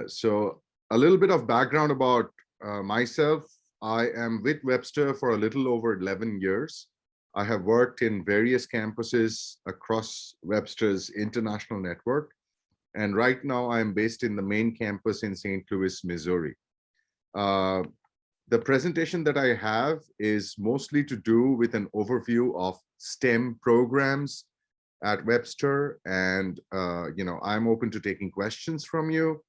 So a little bit of background about myself. I am with Webster for a little over 11 years. I have worked in various campuses across Webster's international network. And right now I'm based in the main campus in St. Louis, Missouri. Uh, the presentation that I have is mostly to do with an overview of STEM programs at Webster. And, I'm open to taking questions from you.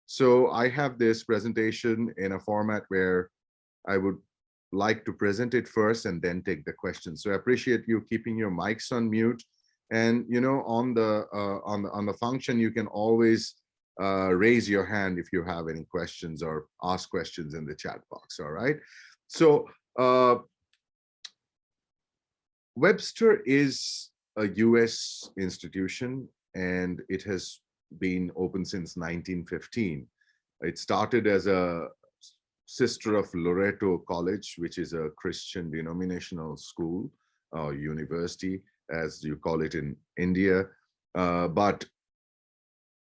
So I have this presentation in a format where I would like to present it first and then take the questions. So I appreciate you keeping your mics on mute. And on the function, you can always raise your hand if you have any questions or ask questions in the chat box. All right. So Webster is a US institution, and it has been open since 1915. It started as a sister of Loreto College, which is a Christian denominational school or university, as you call it in India. But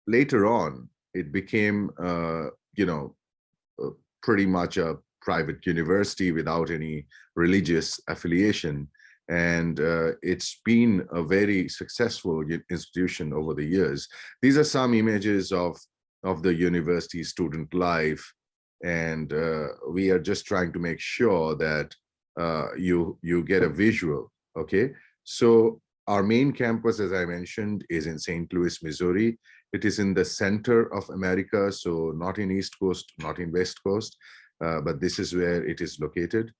later on, it became, pretty much a private university without any religious affiliation. And it's been a very successful institution over the years. These are some images of the university student life. And we are just trying to make sure that you get a visual, okay? So our main campus, as I mentioned, is in St. Louis, Missouri. It is in the center of America, so not in East Coast, not in West Coast, but this is where it is located.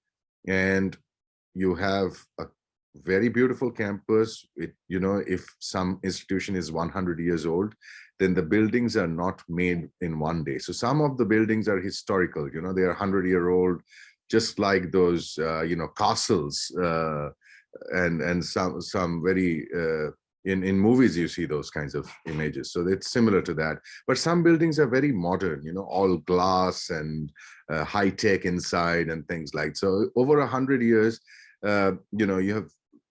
And you have a very beautiful campus. If some institution is 100 years old, then the buildings are not made in one day. So some of the buildings are historical, they are 100-year-old, just like those, castles, and some very, in movies, you see those kinds of images. So it's similar to that. But some buildings are very modern, all glass and high tech inside and things like. So over 100 years,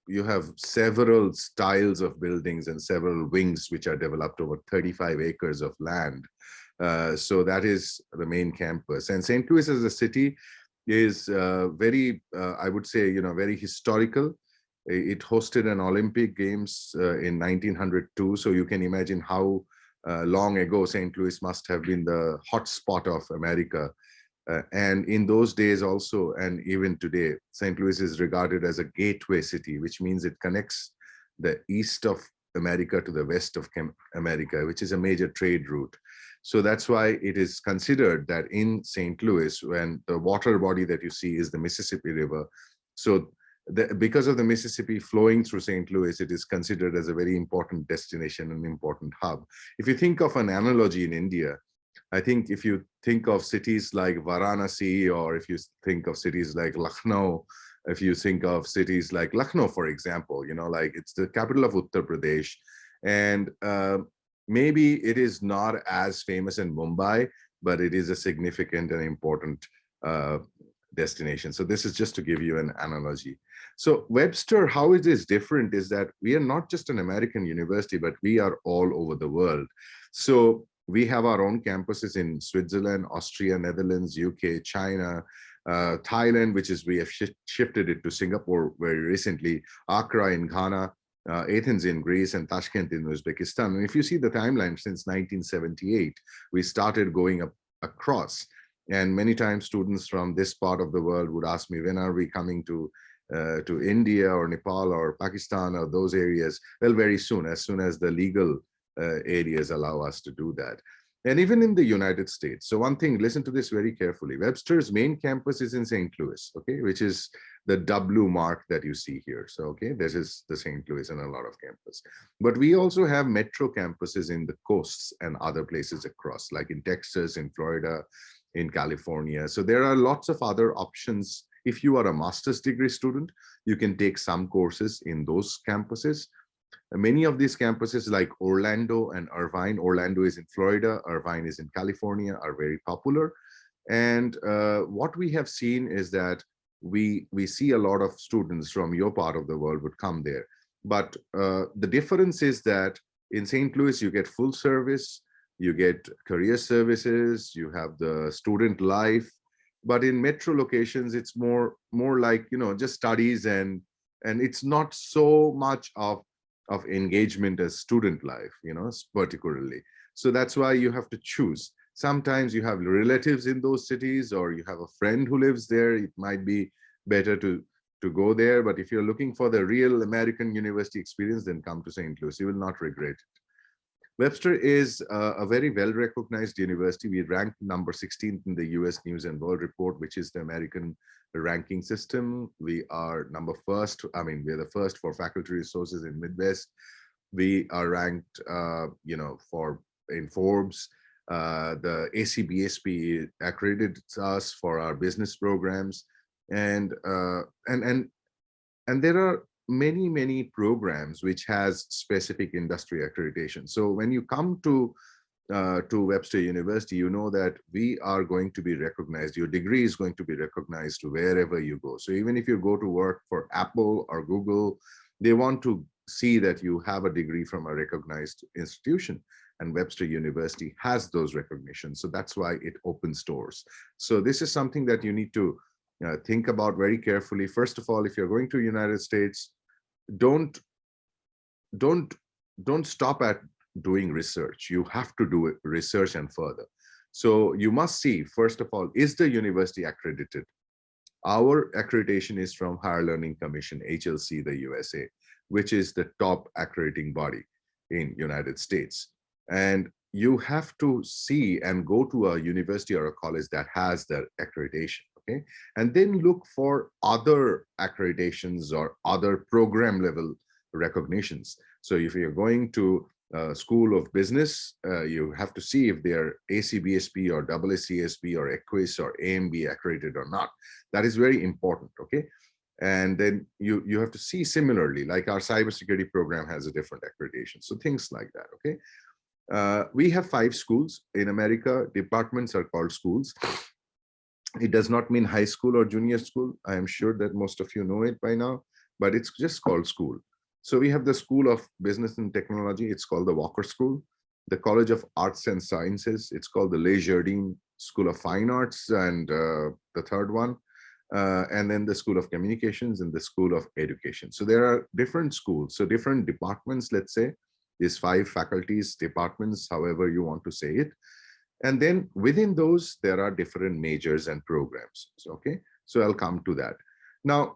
you have several styles of buildings and several wings which are developed over 35 acres of land. So that is the main campus. And St. Louis as a city is very, I would say, very historical. It hosted an Olympic Games in 1902. So you can imagine how long ago St. Louis must have been the hotspot of America. And in those days also, and even today, St. Louis is regarded as a gateway city, which means it connects the east of America to the west of America, which is a major trade route. So that's why it is considered that in St. Louis, when the water body that you see is the Mississippi River, so because of the Mississippi flowing through St. Louis, it is considered as a very important destination and important hub. If you think of an analogy in India, I think if you think of cities like Varanasi, or if you think of cities like Lucknow, if you think of cities like Lucknow, for example, like it's the capital of Uttar Pradesh. And maybe it is not as famous in Mumbai, but it is a significant and important destination. So this is just to give you an analogy. So Webster, how it is different is that we are not just an American university, but we are all over the world. So we have our own campuses in Switzerland, Austria, Netherlands, UK, China, Thailand, which is, we have shifted it to Singapore very recently, Accra in Ghana, Athens in Greece, and Tashkent in Uzbekistan. And if you see the timeline since 1978, we started going across. And many times students from this part of the world would ask me, when are we coming to India or Nepal or Pakistan or those areas? Well, very soon as the legal areas allow us to do that. And even in the United States. So one thing, listen to this very carefully. Webster's main campus is in St. Louis, okay, which is the W mark that you see here. So, okay, this is the St. Louis and a lot of campus. But we also have metro campuses in the coasts and other places across, like in Texas, in Florida, in California. So there are lots of other options. If you are a master's degree student, you can take some courses in those campuses. Many of these campuses like Orlando and Irvine, Orlando is in Florida, Irvine is in California, are very popular. And what we have seen is that we see a lot of students from your part of the world would come there. But the difference is that in St. Louis, you get full service. you get career services, you have the student life. But in metro locations, it's more like, just studies, and it's not so much of engagement as student life, particularly. So that's why you have to choose. Sometimes you have relatives in those cities, or you have a friend who lives there. It might be better to go there. But if you're looking for the real American university experience, then come to St. Louis. You will not regret it. Webster is a very well-recognized university. We ranked number 16th in the US News and World Report, which is the American ranking system. We are number first. I mean, we're the first for faculty resources in Midwest. We are ranked, for in Forbes. The ACBSP accredits us for our business programs, and there are many programs which has specific industry accreditation. So when you come to Webster University, you know that we are going to be recognized. Your degree is going to be recognized wherever you go. So even if you go to work for Apple or Google, they want to see that you have a degree from a recognized institution, and Webster University has those recognitions. So that's why it opens doors. So this is something that you need to think about very carefully. First of all, if you're going to the United States, don't stop at doing research. You have to do research and further. So you must see, first of all, is the university accredited? Our accreditation is from Higher Learning Commission, HLC, the USA, which is the top accrediting body in United States. And you have to see and go to a university or a college that has that accreditation. Okay, and then look for other accreditations or other program level recognitions. So if you're going to School of Business, you have to see if they're ACBSP or AACSB or EQUIS or AMB accredited or not. That is very important. Okay, and then you have to see similarly, like our cybersecurity program has a different accreditation. So things like that. Okay, we have 5 schools in America. Departments are called schools. It does not mean high school or junior school. I am sure that most of you know it by now, but it's just called school. So we have the School of Business and Technology. It's called the Walker School. The College of Arts and Sciences. It's called the Le Jardin School of Fine Arts, and the third one. And then the School of Communications and the School of Education. So there are different schools. So different departments, let's say, is 5 faculties, departments, however you want to say it. And then within those, there are different majors and programs. So, okay, so I'll come to that. Now,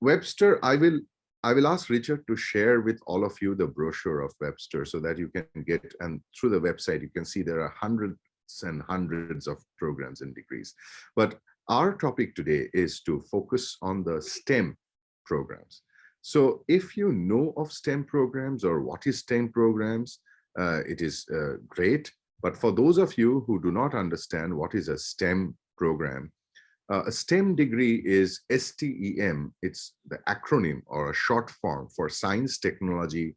Webster, I will ask Richard to share with all of you the brochure of Webster so that you can get, and through the website, you can see there are hundreds and hundreds of programs and degrees. But our topic today is to focus on the STEM programs. So if you know of STEM programs or what is STEM programs, it is great. But for those of you who do not understand what is a STEM program, a STEM degree is STEM. It's the acronym or a short form for science, technology,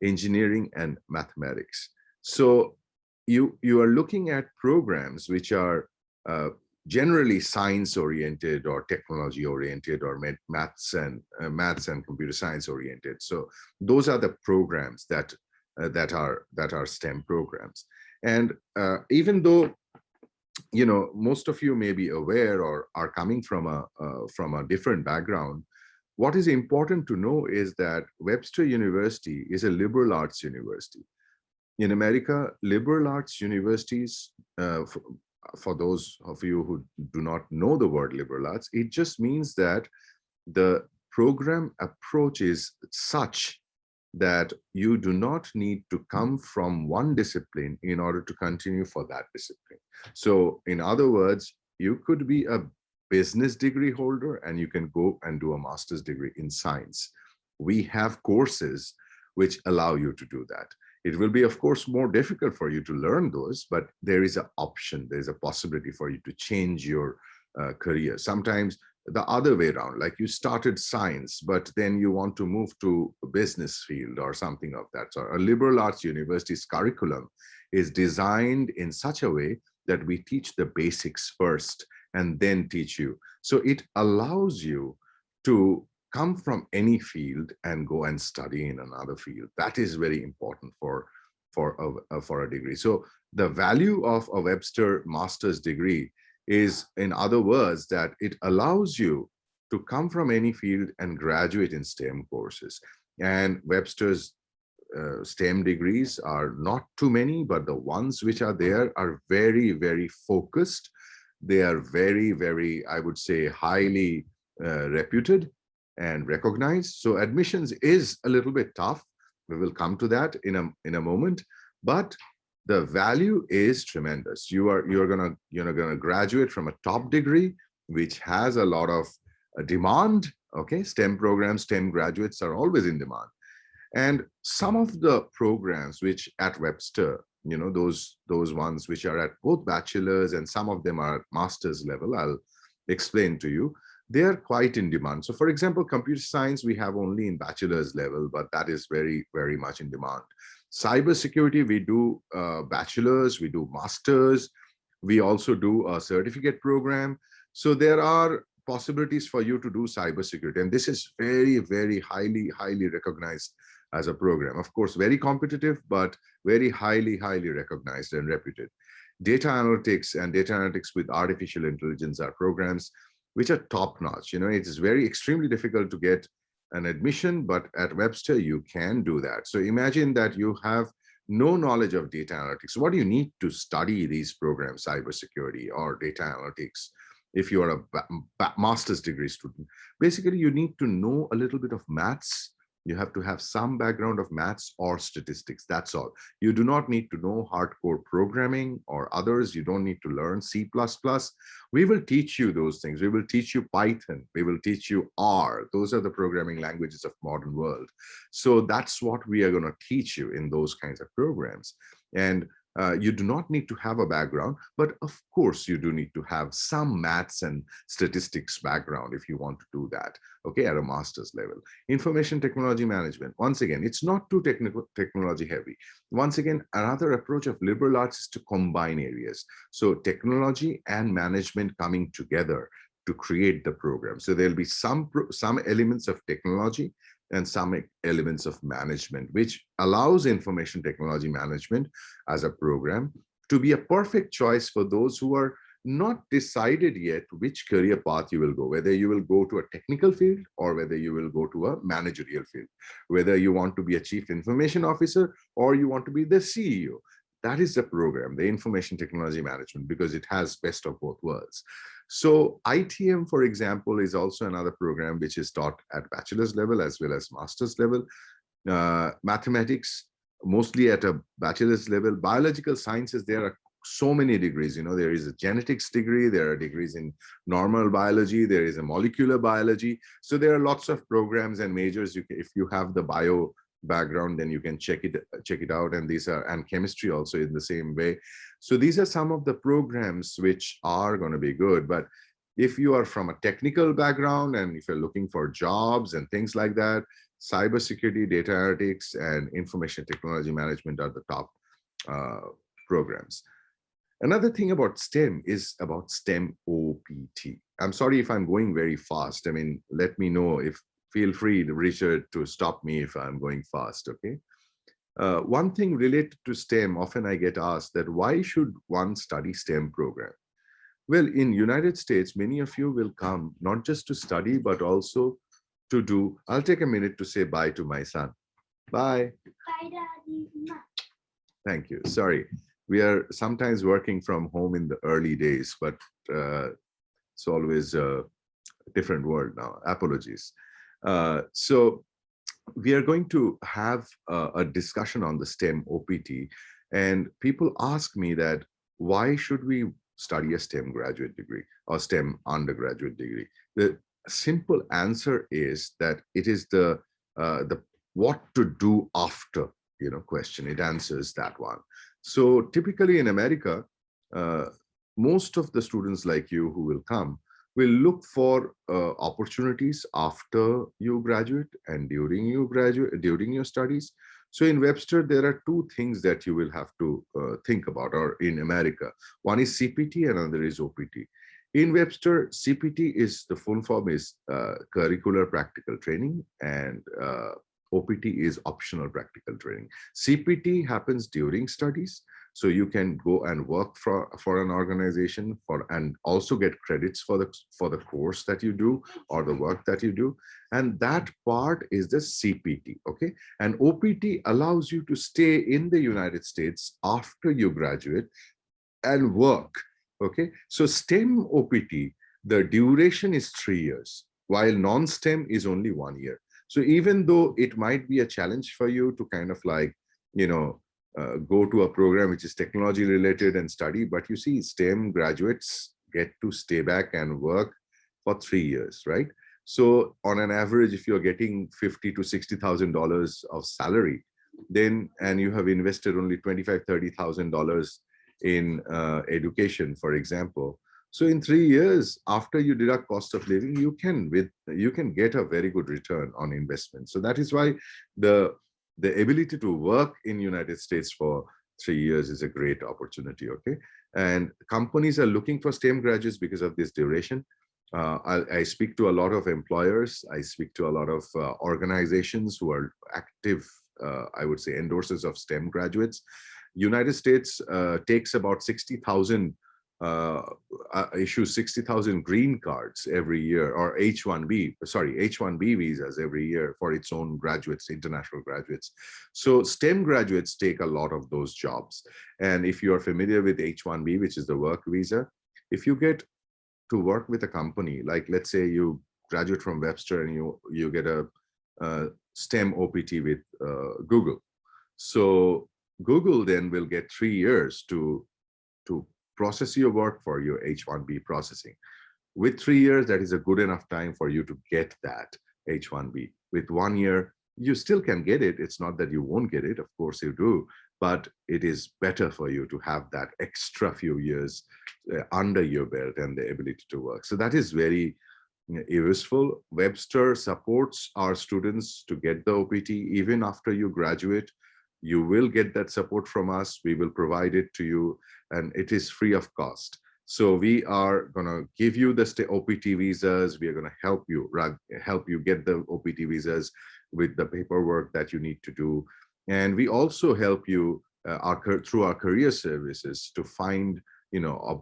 engineering, and mathematics. So you are looking at programs which are generally science oriented or technology oriented or maths and computer science oriented. So those are the programs that are STEM programs. And even though, most of you may be aware or are coming from a different background, what is important to know is that Webster University is a liberal arts university. In America, liberal arts universities, for those of you who do not know the word liberal arts, it just means that the program approach is such that you do not need to come from one discipline in order to continue for that discipline. So in other words, you could be a business degree holder and you can go and do a master's degree in science. We have courses which allow you to do that. It will be, of course, more difficult for you to learn those, but there is an option, there's a possibility for you to change your career. Sometimes the other way around, like you started science, but then you want to move to a business field or something of that sort. A liberal arts university's curriculum is designed in such a way that we teach the basics first and then teach you. So it allows you to come from any field and go and study in another field. That is very important for for a degree. So the value of a Webster master's degree is, in other words, that it allows you to come from any field and graduate in STEM courses. And Webster's STEM degrees are not too many, but the ones which are there are very, very focused. They are very, very, I would say, highly reputed and recognized. So admissions is a little bit tough. We will come to that in a moment, but the value is tremendous. You're gonna graduate from a top degree, which has a lot of demand. Okay, STEM programs, STEM graduates are always in demand. And some of the programs which at Webster, those ones which are at both bachelor's and some of them are at master's level, I'll explain to you, they are quite in demand. So for example, computer science, we have only in bachelor's level, but that is very, very much in demand. Cybersecurity, we do bachelor's, we do master's, we also do a certificate program. So there are possibilities for you to do cybersecurity. And this is very, very highly, highly recognized as a program. Of course, very competitive, but very highly, highly recognized and reputed. Data analytics and data analytics with artificial intelligence are programs which are top-notch. It is very extremely difficult to get an admission, but at Webster, you can do that. So imagine that you have no knowledge of data analytics. What do you need to study these programs, cybersecurity or data analytics? If you are a master's degree student, basically you need to know a little bit of maths. You have to have some background of maths or statistics. That's all. You do not need to know hardcore programming or others. You don't need to learn C++. We will teach you those things. We will teach you Python. We will teach you R. Those are the programming languages of modern world. So that's what we are going to teach you in those kinds of programs. And you do not need to have a background, but of course you do need to have some maths and statistics background if you want to do that, okay, at a master's level. Information technology management, once again, it's not too technology heavy. Once again, another approach of liberal arts is to combine areas. So technology and management coming together to create the program. So there'll be some elements of technology and some elements of management, which allows information technology management as a program to be a perfect choice for those who are not decided yet which career path you will go, whether you will go to a technical field or whether you will go to a managerial field, whether you want to be a chief information officer or you want to be the CEO. That is the program, the information technology management, because it has best of both worlds. So ITM, for example, is also another program which is taught at bachelor's level as well as master's level. Mathematics, mostly at a bachelor's level. Biological sciences, there are so many degrees. There is a genetics degree, there are degrees in normal biology, there is a molecular biology. So there are lots of programs and majors. If you have the bio background, then you can check it out. And and chemistry also in the same way. So these are some of the programs which are going to be good. But if you are from a technical background and if you're looking for jobs and things like that, cybersecurity, data analytics, and information technology management are the top programs. Another thing about STEM is about STEM OPT. I'm sorry if I'm going very fast. I mean, let me know feel free, Richard, to stop me if I'm going fast, okay? One thing related to STEM, often I get asked that why should one study STEM program? Well, in United States, many of you will come not just to study, but also to do, I'll take a minute to say bye to my son. Bye. Bye, Daddy. Thank you. Sorry. We are sometimes working from home in the early days, but it's always a different world now. Apologies. So we are going to have a discussion on the STEM OPT, and people ask me that why should we study a STEM graduate degree or STEM undergraduate degree? The simple answer is that it is the what to do after question. It answers that one. So typically in America, most of the students like you who will come will look for opportunities after you graduate and during your studies. So in Webster, there are two things that you will have to think about, or in America. One is CPT, another is OPT. In Webster, CPT is the full form is curricular practical training, and OPT is optional practical training. CPT happens during studies. So you can go and work for an organization and also get credits for the course that you do or the work that you do. And that part is the CPT, okay? And OPT allows you to stay in the United States after you graduate and work, okay? So STEM OPT, the duration is 3 years, while non-STEM is only 1 year. So even though it might be a challenge for you to kind of like, go to a program which is technology related and study, but you see STEM graduates get to stay back and work for 3 years, right? So on an average, if you're getting $50,000 to $60,000 of salary, then, and you have invested only $25,000, $30,000 in education, for example. So in 3 years, after you deduct cost of living, you can get a very good return on investment. So that is why the ability to work in United States for 3 years is a great opportunity, okay? And companies are looking for STEM graduates because of this duration. I speak to a lot of employers. I speak to a lot of organizations who are active, I would say, endorsers of STEM graduates. United States takes about 60,000, issues 60,000 green cards every year, or H-1B visas every year for its own graduates, international graduates. So STEM graduates take a lot of those jobs. And if you are familiar with H-1B, which is the work visa, if you get to work with a company, like let's say you graduate from Webster and you get a STEM OPT with Google. So Google then will get 3 years to process your work for your H-1B processing. With 3 years, that is a good enough time for you to get that H-1B. With 1 year, you still can get it. It's not that you won't get it, of course you do, but it is better for you to have that extra few years under your belt and the ability to work. So that is very useful. Webster supports our students to get the OPT. Even after you graduate, you will get that support from us. We will provide it to you, and it is free of cost. So we are going to give you the OPT visas. We are going to help you get the OPT visas with the paperwork that you need to do. And we also help you through our career services to find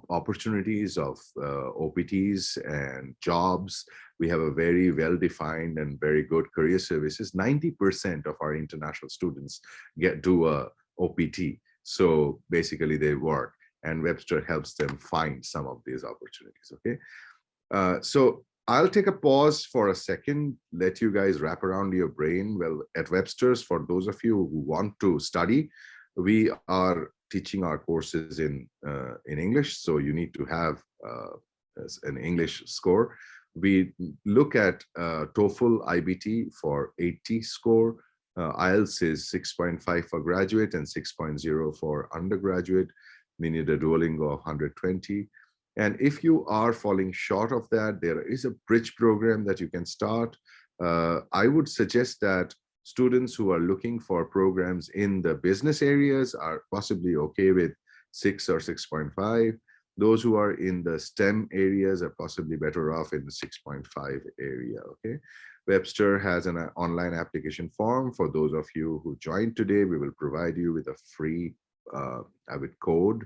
opportunities of OPTs and jobs. We have a very well-defined and very good career services. 90% of our international students do a OPT. So basically they work, and Webster helps them find some of these opportunities, okay? So I'll take a pause for a second, let you guys wrap around your brain. Well, at Webster's, for those of you who want to study, we are teaching our courses in English, so you need to have an English score. We look at TOEFL IBT for 80 score. IELTS is 6.5 for graduate and 6.0 for undergraduate. We need a Duolingo of 120. And if you are falling short of that, there is a bridge program that you can start. I would suggest that students who are looking for programs in the business areas are possibly okay with 6 or 6.5. Those who are in the STEM areas are possibly better off in the 6.5 area, okay? Webster has an online application form. For those of you who joined today, we will provide you with a free code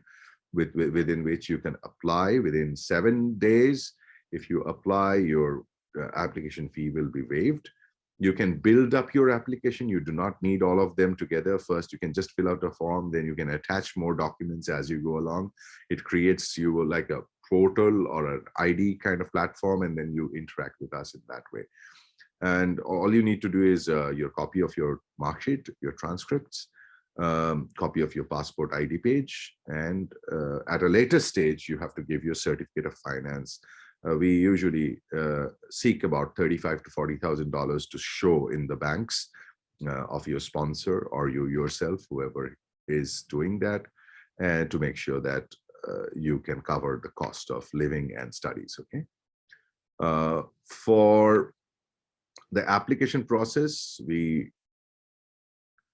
within which you can apply within 7 days. If you apply, your application fee will be waived. You can build up your application. You do not need all of them together. First, you can just fill out a form, then you can attach more documents as you go along. It creates you like a portal or an ID kind of platform, and then you interact with us in that way. And all you need to do is your copy of your mark sheet, your transcripts, copy of your passport ID page, and at a later stage, you have to give your certificate of finance. We usually seek about $35,000 to $40,000 to show in the banks of your sponsor or you yourself, whoever is doing that, and to make sure that you can cover the cost of living and studies, okay? For the application process,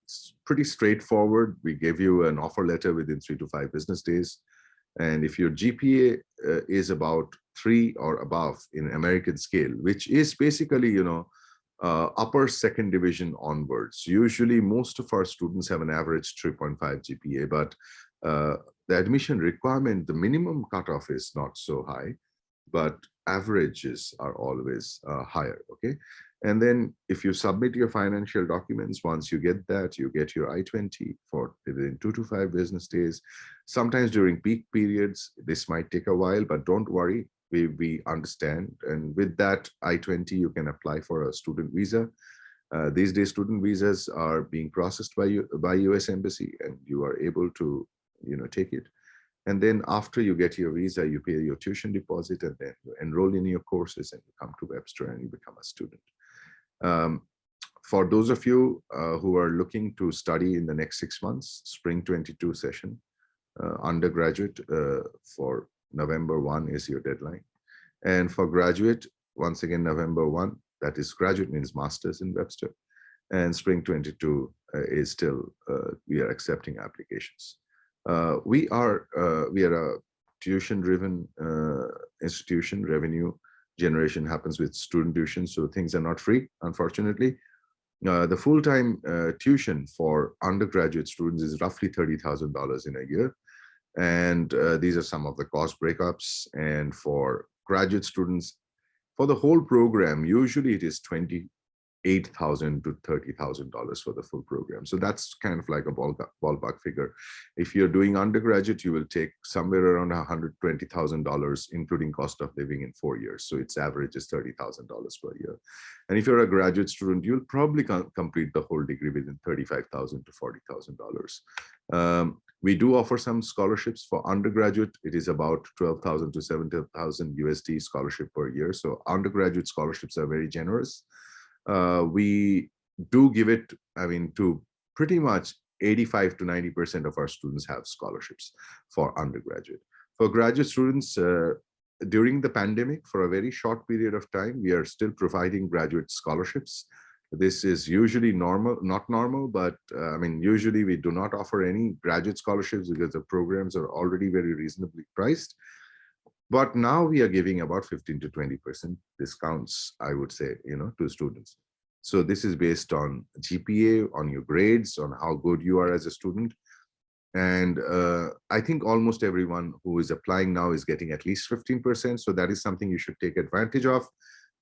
it's pretty straightforward. We give you an offer letter within 3 to 5 business days. And if your GPA is about 3 or above in American scale, which is basically, upper second division onwards. Usually, most of our students have an average 3.5 GPA, but the admission requirement, the minimum cutoff is not so high, but averages are always higher, okay? And then if you submit your financial documents, once you get that, you get your I-20 for within 2 to 5 business days. Sometimes during peak periods, this might take a while, but don't worry, we understand. And with that I-20, you can apply for a student visa. These days, student visas are being processed by US Embassy, and you are able to, take it. And then after you get your visa, you pay your tuition deposit, and then you enroll in your courses, and you come to Webster and you become a student. For those of you who are looking to study in the next 6 months, spring 22 session, undergraduate for November 1 is your deadline. And for graduate, once again, November 1, that is graduate means master's in Webster. And spring 22 is still, we are accepting applications. We are a tuition-driven institution. Revenue generation happens with student tuition, so things are not free, unfortunately. The full-time tuition for undergraduate students is roughly $30,000 in a year. And these are some of the cost breakups. And for graduate students, for the whole program, usually it is $28,000 to $30,000 for the full program. So that's kind of like a ballpark figure. If you're doing undergraduate, you will take somewhere around $120,000, including cost of living in 4 years. So its average is $30,000 per year. And if you're a graduate student, you'll probably complete the whole degree within $35,000 to $40,000. We do offer some scholarships for undergraduate. It is about 12,000 to 17,000 USD scholarship per year. So undergraduate scholarships are very generous. We do give it, to pretty much 85 to 90% of our students have scholarships for undergraduate. For graduate students, during the pandemic, for a very short period of time, we are still providing graduate scholarships. This is usually not normal, but usually we do not offer any graduate scholarships because the programs are already very reasonably priced. But now we are giving about 15 to 20% discounts, I would say, to students. So this is based on GPA, on your grades, on how good you are as a student. And I think almost everyone who is applying now is getting at least 15%. So that is something you should take advantage of.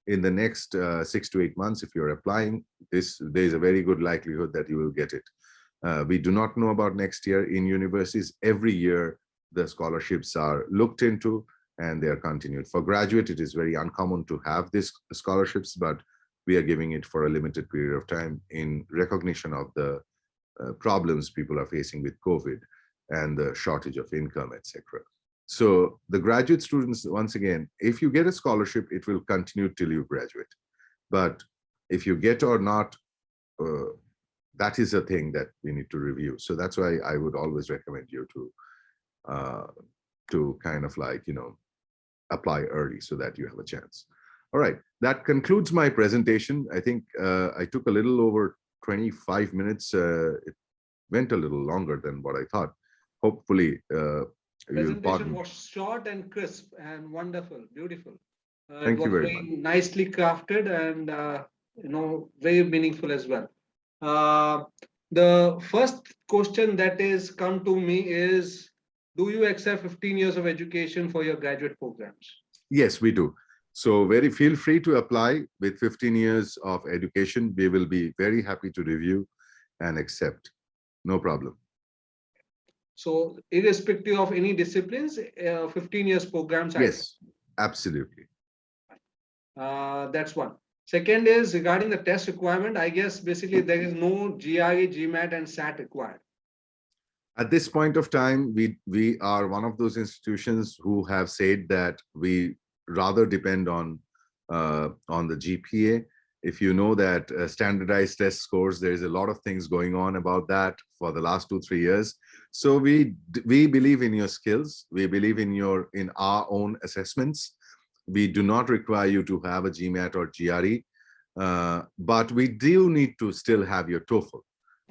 In the next 6 to 8 months, if you're applying, there's a very good likelihood that you will get it. We do not know about next year in universities. Every year, the scholarships are looked into and they are continued. For graduate, it is very uncommon to have these scholarships, but we are giving it for a limited period of time in recognition of the problems people are facing with COVID and the shortage of income, etc. So the graduate students, once again, if you get a scholarship, it will continue till you graduate. But if you get or not, that is a thing that we need to review. So that's why I would always recommend you to kind of like, apply early so that you have a chance. All right, that concludes my presentation. I think I took a little over 25 minutes. It went a little longer than what I thought. Hopefully, presentation was short and crisp and wonderful, beautiful. Thank you very very much. nicely crafted and very meaningful as well. The first question that is come to me is, do you accept 15 years of education for your graduate programs? Yes, we do. So feel free to apply with 15 years of education. We will be very happy to review and accept. No problem. So irrespective of any disciplines, 15 years programs. Yes, absolutely. That's one. Second is regarding the test requirement. I guess basically there is no GRE, GMAT, and SAT required. At this point of time, we are one of those institutions who have said that we rather depend on the GPA. If you know that standardized test scores, there is a lot of things going on about that for the last 2-3 years. So we believe in your skills. We believe in our own assessments. We do not require you to have a GMAT or GRE, but we do need to still have your TOEFL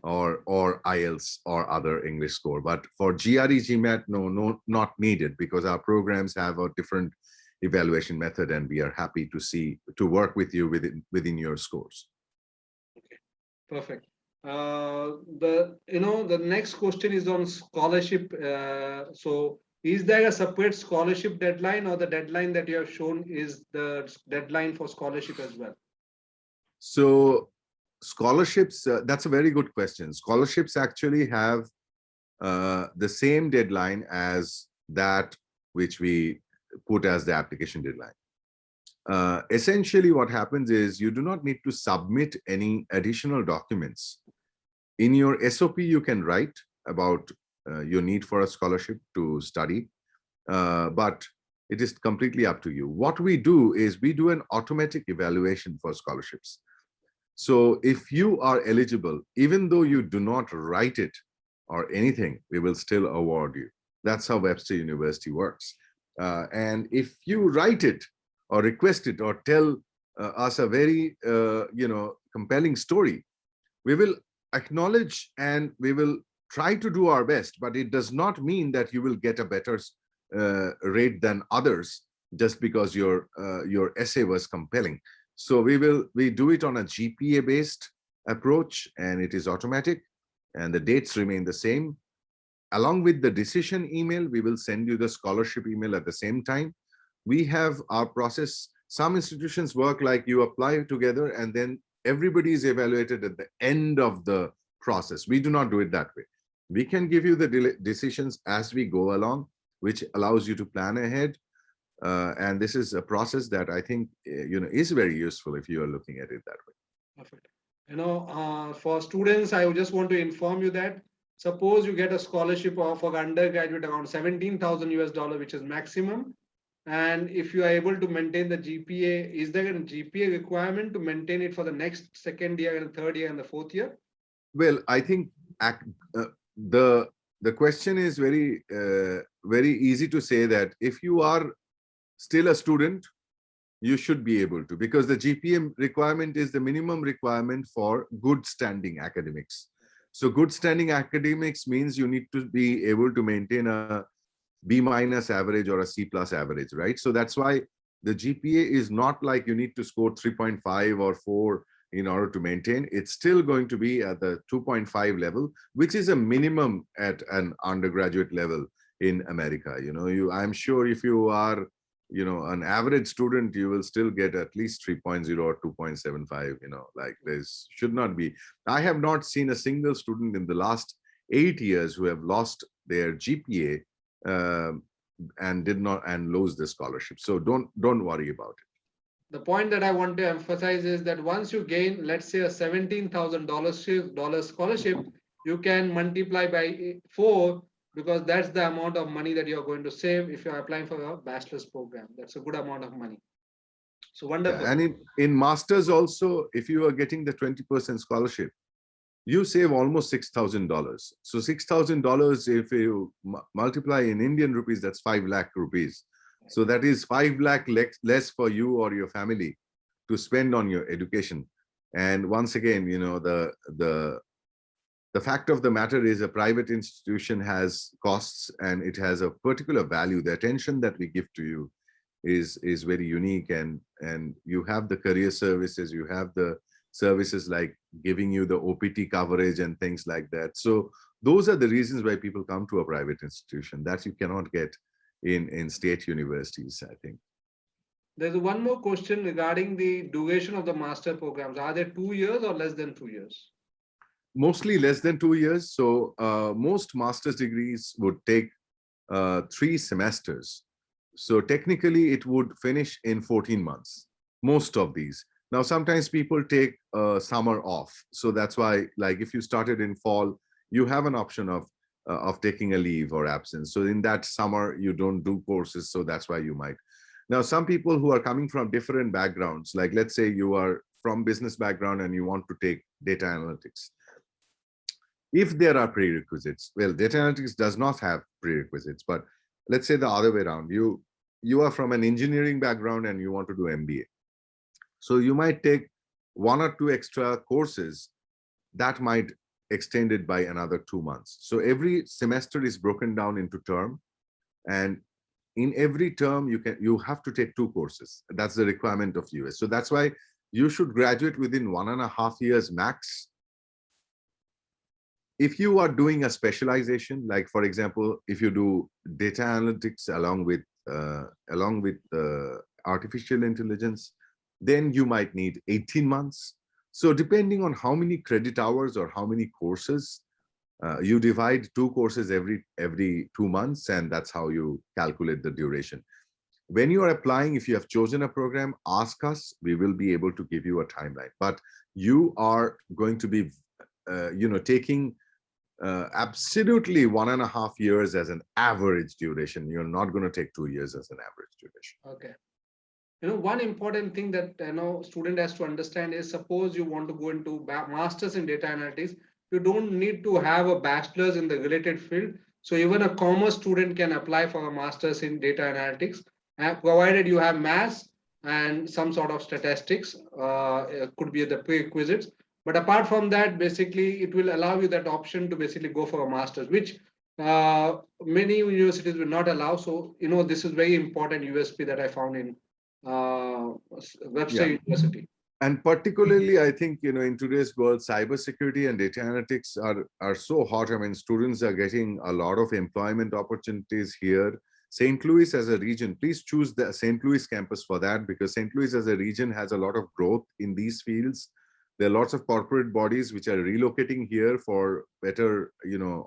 or IELTS or other English score. But for GRE, GMAT, no, not needed, because our programs have a different evaluation method, and we are happy to work with you within your scores. Perfect. The next question is on scholarship. So is there a separate scholarship deadline, or the deadline that you have shown is the deadline for scholarship as well? So scholarships, that's a very good question. Scholarships actually have the same deadline as that which we put as the application deadline. Essentially what happens is you do not need to submit any additional documents. In your SOP, you can write about your need for a scholarship to study, but it is completely up to you. What we do is we do an automatic evaluation for scholarships. So if you are eligible, even though you do not write it or anything, we will still award you. That's how Webster University works. And if you write it or request it or tell us a very compelling story, we will acknowledge and we will try to do our best, but it does not mean that you will get a better rate than others just because your essay was compelling. So we do it on a GPA based approach, and it is automatic and the dates remain the same. Along with the decision email, we will send you the scholarship email at the same time. We have our process. Some institutions work like you apply together and then everybody is evaluated at the end of the process. We do not do it that way. We can give you the decisions as we go along, which allows you to plan ahead. And this is a process that I think is very useful if you are looking at it that way. Perfect. For students, I just want to inform you that suppose you get a scholarship for undergraduate around 17,000 US dollar, which is maximum. And if you are able to maintain the GPA, is there a GPA requirement to maintain it for the next second year and third year and the fourth year? Well, I think the question is very easy to say that if you are still a student, you should be able to, because the GPA requirement is the minimum requirement for good standing academics. So good standing academics means you need to be able to maintain a B- average or a C+ average, right? So that's why the GPA is not like you need to score 3.5 or 4 in order to maintain. It's still going to be at the 2.5 level, which is a minimum at an undergraduate level in America. I'm sure if you are an average student, you will still get at least 3.0 or 2.75, like this should not be. I have not seen a single student in the last 8 years who have lost their GPA and lose the scholarship. So don't worry about it. The point that I want to emphasize is that once you gain, let's say, a $17,000 scholarship, you can multiply by 4, because that's the amount of money that you're going to save if you're applying for a bachelor's program. That's a good amount of money. So wonderful. Yeah, and in masters also, if you are getting the 20% scholarship, you save almost $6,000. So $6,000, if you multiply in Indian rupees, that's 5 lakh rupees. So that is 5 lakh less for you or your family to spend on your education. And once again, the fact of the matter is a private institution has costs and it has a particular value. The attention that we give to you is very unique, and you have the career services, you have the services like giving you the OPT coverage and things like that. So those are the reasons why people come to a private institution that you cannot get in state universities, I think. There's one more question regarding the duration of the master programs. Are they 2 years or less than 2 years? Mostly less than 2 years. So most master's degrees would take 3 semesters. So technically it would finish in 14 months, most of these. Now, sometimes people take summer off. So that's why, like if you started in fall, you have an option of taking a leave or absence. So in that summer, you don't do courses. So that's why you might. Now, some people who are coming from different backgrounds, like let's say you are from business background and you want to take data analytics. If there are prerequisites, well, data analytics does not have prerequisites, but let's say the other way around. You are from an engineering background and you want to do MBA. So you might take 1 or 2 extra courses that might extend it by another 2 months. So every semester is broken down into term, and in every term you have to take 2 courses. That's the requirement of US. So that's why you should graduate within 1.5 years max. if you are doing a specialization, like for example, if you do data analytics along with artificial intelligence, then you might need 18 months. So depending on how many credit hours or how many courses, you divide 2 courses every 2 months, and that's how you calculate the duration. When you are applying, if you have chosen a program, ask us. We will be able to give you a timeline. But you are going to be, taking absolutely 1.5 years as an average duration. You're not going to take 2 years as an average duration. Okay. One important thing that student has to understand is, suppose you want to go into masters in data analytics, you don't need to have a bachelor's in the related field. So even a commerce student can apply for a master's in data analytics, provided you have maths and some sort of statistics. It could be the prerequisites. But apart from that, basically, it will allow you that option to basically go for a master's, which many universities will not allow. So, this is very important USP that I found in Webster University. And particularly, I think, in today's world, cybersecurity and data analytics are so hot. I mean, students are getting a lot of employment opportunities here. St. Louis as a region, please choose the St. Louis campus for that, because St. Louis as a region has a lot of growth in these fields. There are lots of corporate bodies which are relocating here for better,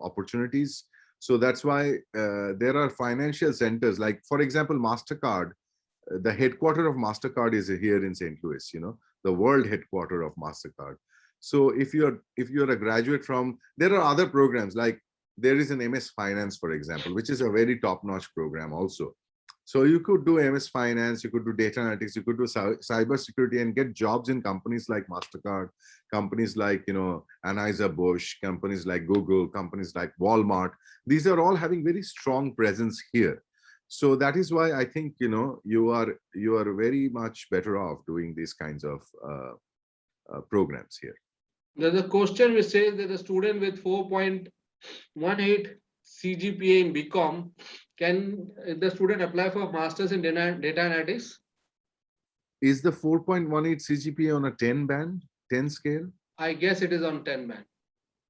opportunities. So that's why there are financial centers, like, for example, MasterCard. The headquarter of MasterCard is here in St. Louis, the world headquarter of MasterCard. So if you're a graduate from, there are other programs, like there is an MS Finance, for example, which is a very top-notch program also. So you could do MS Finance, you could do data analytics, you could do cybersecurity and get jobs in companies like MasterCard, companies like, Anheuser-Busch, companies like Google, companies like Walmart. These are all having very strong presence here. So that is why I think, you are very much better off doing these kinds of programs here. There's a question which says that a student with 4.18 CGPA in BCom, can the student apply for a master's in data analytics? Is the 4.18 CGPA on a 10 scale? I guess it is on 10 band.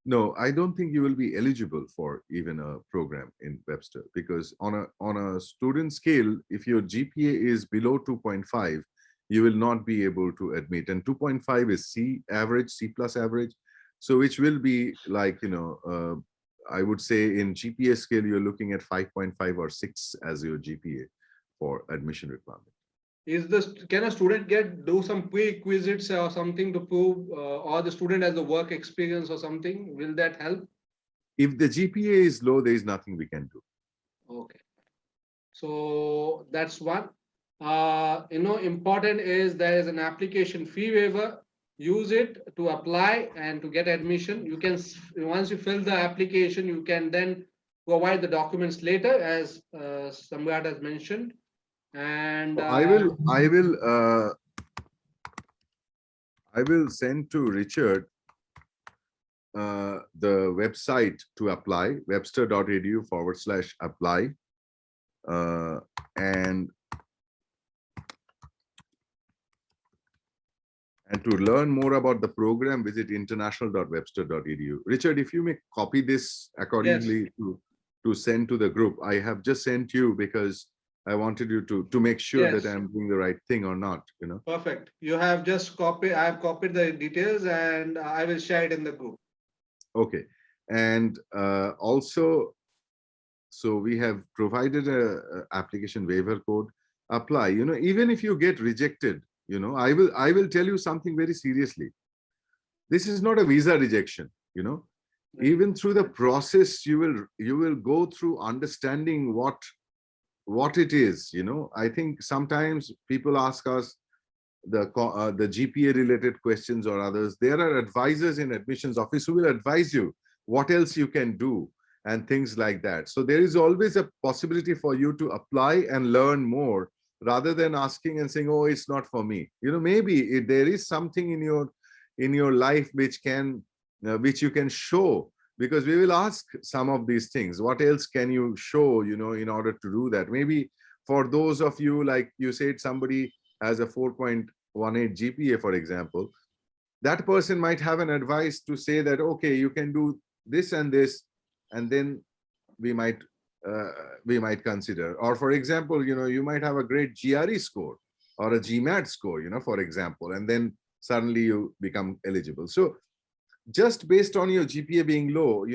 No, I don't think you will be eligible for even a program in Webster, because on a student scale, if your GPA is below 2.5, you will not be able to admit. And 2.5 is C average, C plus average. So which will be like, I would say in GPA scale, you're looking at 5.5 or 6 as your GPA for admission requirement. Can a student do some prerequisites or something to prove, or the student has the work experience or something? Will that help? If the GPA is low, there is nothing we can do. Okay. So that's one. Important is there is an application fee waiver. Use it to apply and to get admission. You can, once you fill the application, you can then provide the documents later, as Samrat has mentioned. And I will send to Richard the website to apply, webster.edu/apply, and to learn more about the program, visit international.webster.edu. Richard, if you may copy this accordingly, yes, to send to the group. I have just sent you because I wanted you to make sure, yes, that I'm doing the right thing or not, Perfect. You have just copied, I have copied the details and I will share it in the group. Okay. And also, so we have provided a application waiver code. Apply, even if you get rejected, I will tell you something very seriously. This is not a visa rejection, even through the process, you will go through understanding what it is. I think sometimes people ask us the GPA related questions or others. There are advisors in admissions office who will advise you what else you can do and things like that. So there is always a possibility for you to apply and learn more, rather than asking and saying, oh, it's not for me. Maybe there is something in your life which you can show, because we will ask some of these things. What else can you show, in order to do that? Maybe for those of you, like you said, somebody has a 4.18 GPA, for example, that person might have an advice to say that, okay, you can do this and this, and then we might consider. Or for example, you might have a great GRE score or a GMAT score, for example, and then suddenly you become eligible. So just based on your GPA being low,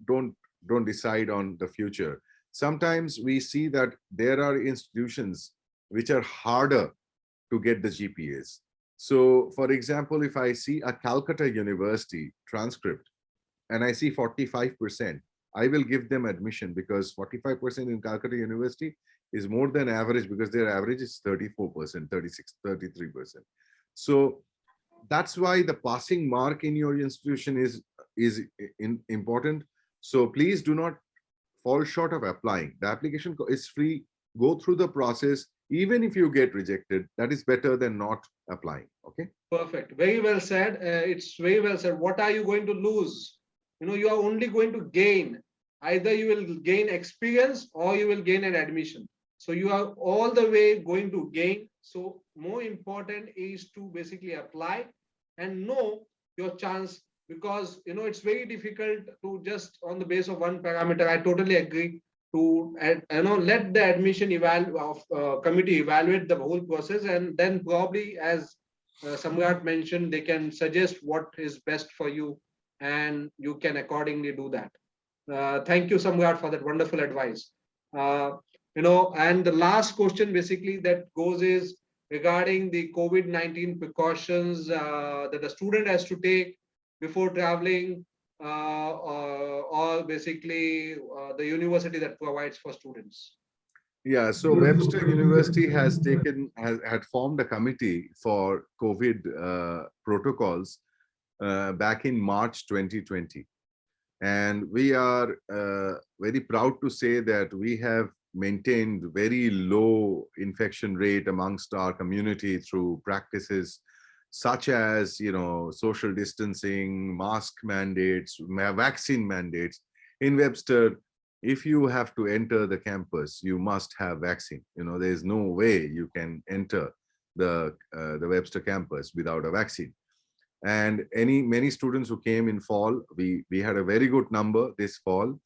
don't decide on the future. Sometimes we see that there are institutions which are harder to get the GPAs. So for example, if I see a Calcutta University transcript and I see 45%, I will give them admission, because 45% in Calcutta University is more than average, because their average is 34%, 36, 33%. So that's why the passing mark in your institution is important. So please do not fall short of applying. The application is free. Go through the process. Even if you get rejected, that is better than not applying. Okay. Perfect. Very well said. It's very well said. What are you going to lose? You are only going to gain. Either you will gain experience or you will gain an admission. So you are all the way going to gain. So more important is to basically apply and know your chance, because it's very difficult to just on the base of one parameter. I totally agree to let the admission committee evaluate the whole process, and then probably, as Samrat mentioned, they can suggest what is best for you, and you can accordingly do that. Thank you, Samrat, for that wonderful advice. And the last question basically that goes is regarding the COVID-19 precautions that the student has to take before traveling, or basically the university that provides for students. Yeah, so Webster University had formed a committee for COVID protocols back in March 2020. And we are very proud to say that we have maintained very low infection rate amongst our community through practices such as, social distancing, mask mandates, vaccine mandates. In Webster, if you have to enter the campus, you must have vaccine. There's no way you can enter the Webster campus without a vaccine. And many students who came in fall, we had a very good number this fall,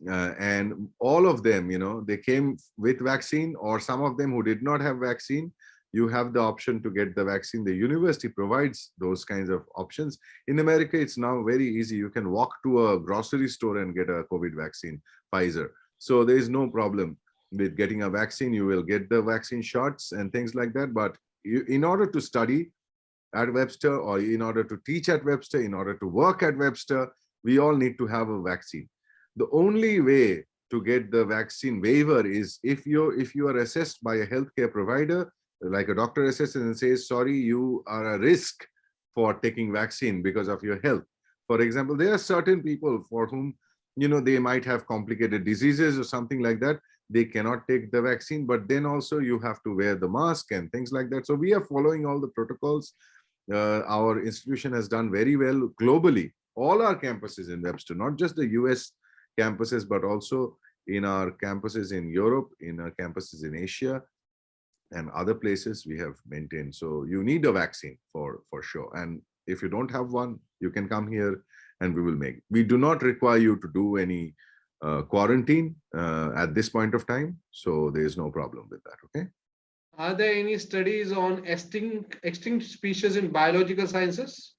and all of them, they came with vaccine, or some of them who did not have vaccine. You have the option to get the vaccine. The university provides those kinds of options. In America, it's now very easy. You can walk to a grocery store and get a COVID vaccine, Pfizer. So there is no problem with getting a vaccine. You will get the vaccine shots and things like that. But in order to study at Webster, or in order to teach at Webster, in order to work at Webster, we all need to have a vaccine. The only way to get the vaccine waiver is if you are assessed by a healthcare provider, like a doctor assesses and says, sorry, you are a risk for taking vaccine because of your health. For example, there are certain people for whom, they might have complicated diseases or something like that. They cannot take the vaccine, but then also you have to wear the mask and things like that. So we are following all the protocols. Our institution has done very well globally. All our campuses in Webster, not just the US campuses, but also in our campuses in Europe, in our campuses in Asia, and other places we have maintained. So you need a vaccine for sure. And if you don't have one, you can come here and we will make. We do not require you to do any quarantine at this point of time. So there is no problem with that. Okay. Are there any studies on extinct species in biological sciences?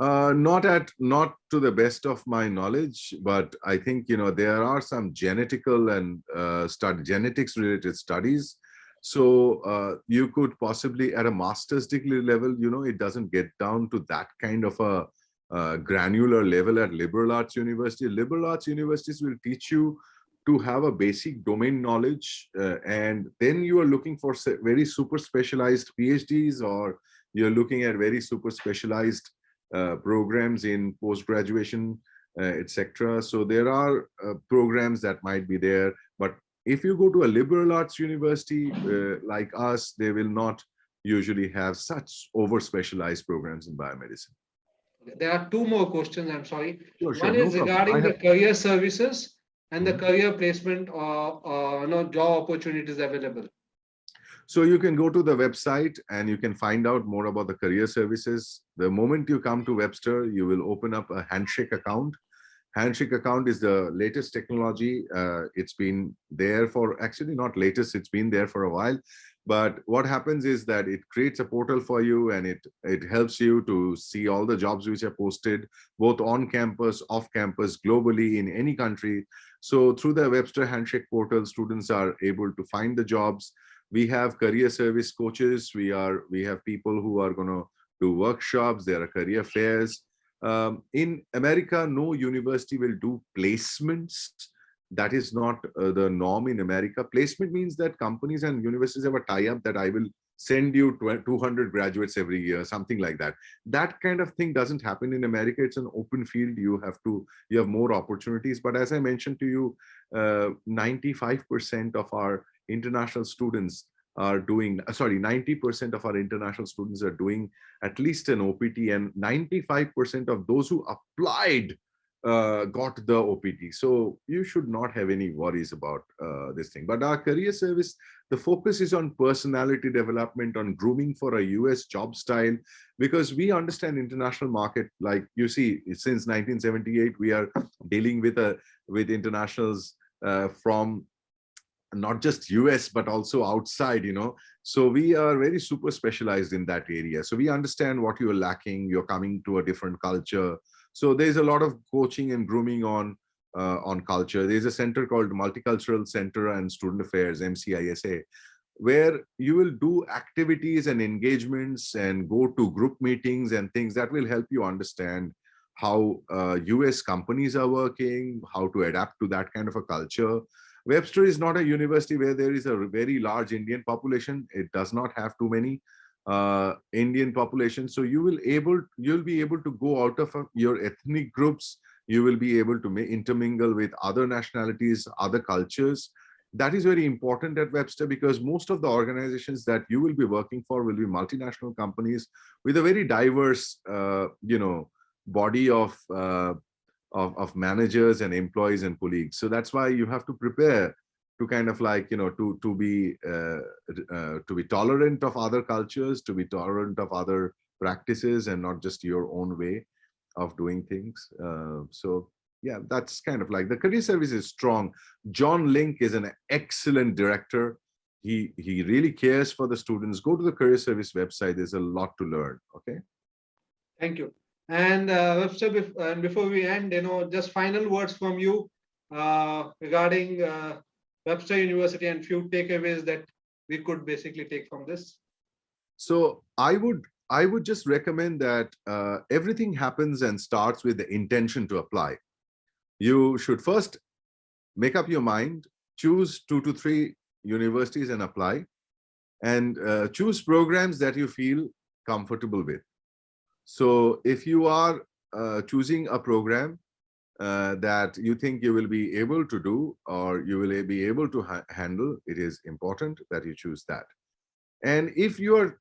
Not to the best of my knowledge, but I think there are some genetical and genetics related studies. So you could possibly at a master's degree level, it doesn't get down to that kind of a granular level at liberal arts university. Liberal arts universities will teach you to have a basic domain knowledge, and then you are looking for very super specialized PhDs, or you're looking at very super specialized programs in post-graduation, etc. So there are programs that might be there, but if you go to a liberal arts university like us, they will not usually have such over-specialized programs in biomedicine. There are two more questions, I'm sorry. Sure, One is regarding the career services and the career placement or job opportunities available. So you can go to the website and you can find out more about the career services. The moment you come to Webster, you will open up a handshake account. Handshake account is the latest technology. It's been there for, actually not latest, it's been there for a while. But what happens is that it creates a portal for you, and it helps you to see all the jobs which are posted, both on campus, off campus, globally, in any country. So through the Webster Handshake portal, students are able to find the jobs. We have career service coaches. We have people who are going to do workshops. There are career fairs. In America, no university will do placements. That is not the norm in America. Placement means that companies and universities have a tie-up that I will send you 200 graduates every year, something like that. That kind of thing doesn't happen in America. It's an open field. You have more opportunities. But as I mentioned to you, 95% of our international students are doing, 90% of our international students are doing at least an OPT, and 95% of those who applied got the OPT. So you should not have any worries about this thing. But our career service, the focus is on personality development, on grooming for a US job style, because we understand international market. Like you see, since 1978, we are dealing with internationals from not just US, but also outside, So we are very super specialized in that area. So we understand what you're lacking. You're coming to a different culture. So there's a lot of coaching and grooming on culture. There's a center called Multicultural Center and Student Affairs, MCISA, where you will do activities and engagements and go to group meetings and things that will help you understand how US companies are working, how to adapt to that kind of a culture. Webster is not a university where there is a very large Indian population. It does not have too many Indian population. So you'll be able to go out of your ethnic groups. You will be able to intermingle with other nationalities, other cultures. That is very important at Webster, because most of the organizations that you will be working for will be multinational companies with a very diverse, body of managers and employees and colleagues. So that's why you have to prepare to kind of like, to be tolerant of other cultures, to be tolerant of other practices, and not just your own way of doing things. So yeah, that's kind of like the career service is strong. John Link is an excellent director. He really cares for the students. Go to the career service website. There's a lot to learn. Okay. Thank you. And Webster, before we end, just final words from you regarding Webster University and few takeaways that we could basically take from this. So I would just recommend that everything happens and starts with the intention to apply. You should first make up your mind, choose 2 to 3 universities and apply, and choose programs that you feel comfortable with. So if you are choosing a program that you think you will be able to do, or you will be able to handle, it is important that you choose that. And if you are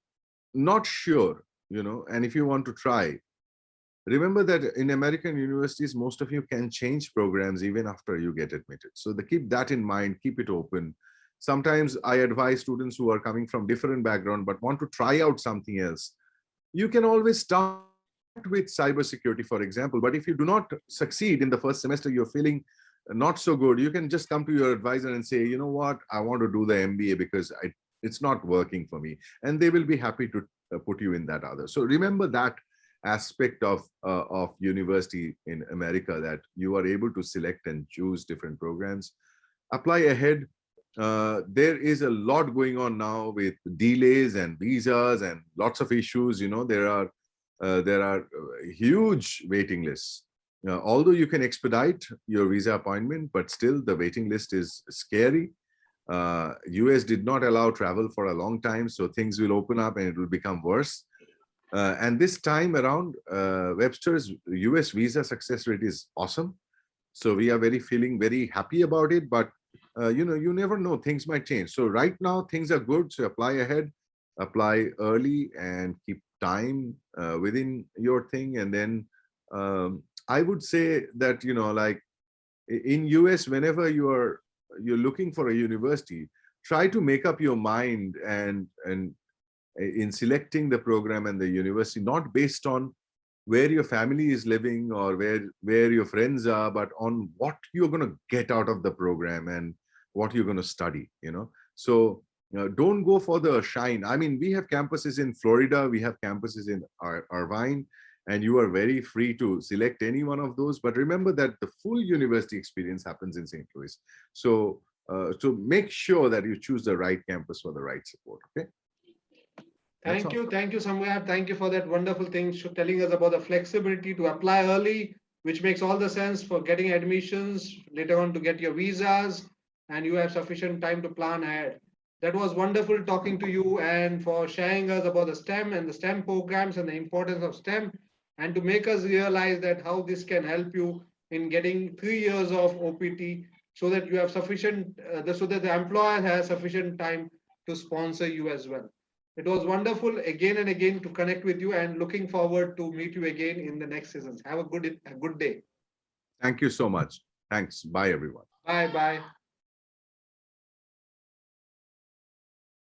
not sure, and if you want to try, remember that in American universities, most of you can change programs even after you get admitted. So keep that in mind, keep it open. Sometimes I advise students who are coming from different background but want to try out something else. You can always start with cybersecurity, for example, but if you do not succeed in the first semester, you're feeling not so good, you can just come to your advisor and say, you know what, I want to do the MBA because it's not working for me. And they will be happy to put you in that other. So remember that aspect of university in America, that you are able to select and choose different programs. Apply ahead. There is a lot going on now with delays and visas and lots of issues. There are huge waiting lists. Although you can expedite your visa appointment, but still the waiting list is scary. US did not allow travel for a long time, so things will open up and it will become worse. And this time around, Webster's US visa success rate is awesome. So we are feeling very happy about it, but you never know, things might change. So right now things are good. So apply ahead, apply early, and keep time within your thing. And then I would say that, like in US, whenever you're looking for a university, try to make up your mind and in selecting the program and the university, not based on where your family is living or where your friends are, but on what you're going to get out of the program and what you're going to study, So don't go for the shine. I mean, we have campuses in Florida, we have campuses in Irvine, and you are very free to select any one of those. But remember that the full university experience happens in St. Louis. So make sure that you choose the right campus for the right support. Okay. Thank you, Samyat. Thank you for that wonderful thing, telling us about the flexibility to apply early, which makes all the sense for getting admissions later on to get your visas, and you have sufficient time to plan ahead. That was wonderful talking to you and for sharing us about the STEM and the STEM programs and the importance of STEM, and to make us realize that how this can help you in getting 3 years of OPT so that you have sufficient, so that the employer has sufficient time to sponsor you as well. It was wonderful again and again to connect with you, and looking forward to meet you again in the next seasons. Have a good day. Thank you so much. Thanks. Bye, everyone. Bye.